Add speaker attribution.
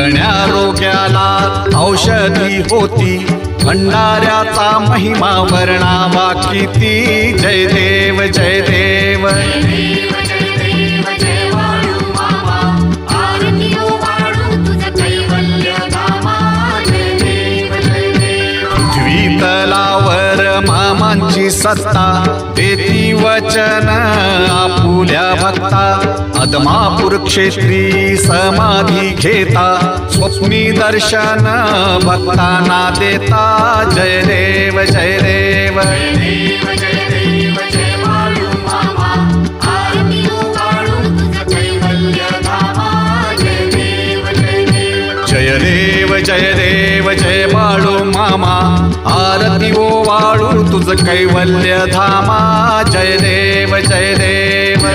Speaker 1: आरोग्याला औषधी होती भंडाऱ्याचा महिमा वर्णावा किती. जय देव जय देव पृथ्वी तलावर मामांची सत्ता देती वचन आपुल्या भक्ता. अदमापूर क्षेत्री समाधी घेता स्वप्नी दर्शन भक्तांना देता. जय देव जय देव जय देव जय देव जय बाळू मामा आरती ओ वाळू तुझ कैवल्य धामा. जय देव जय देव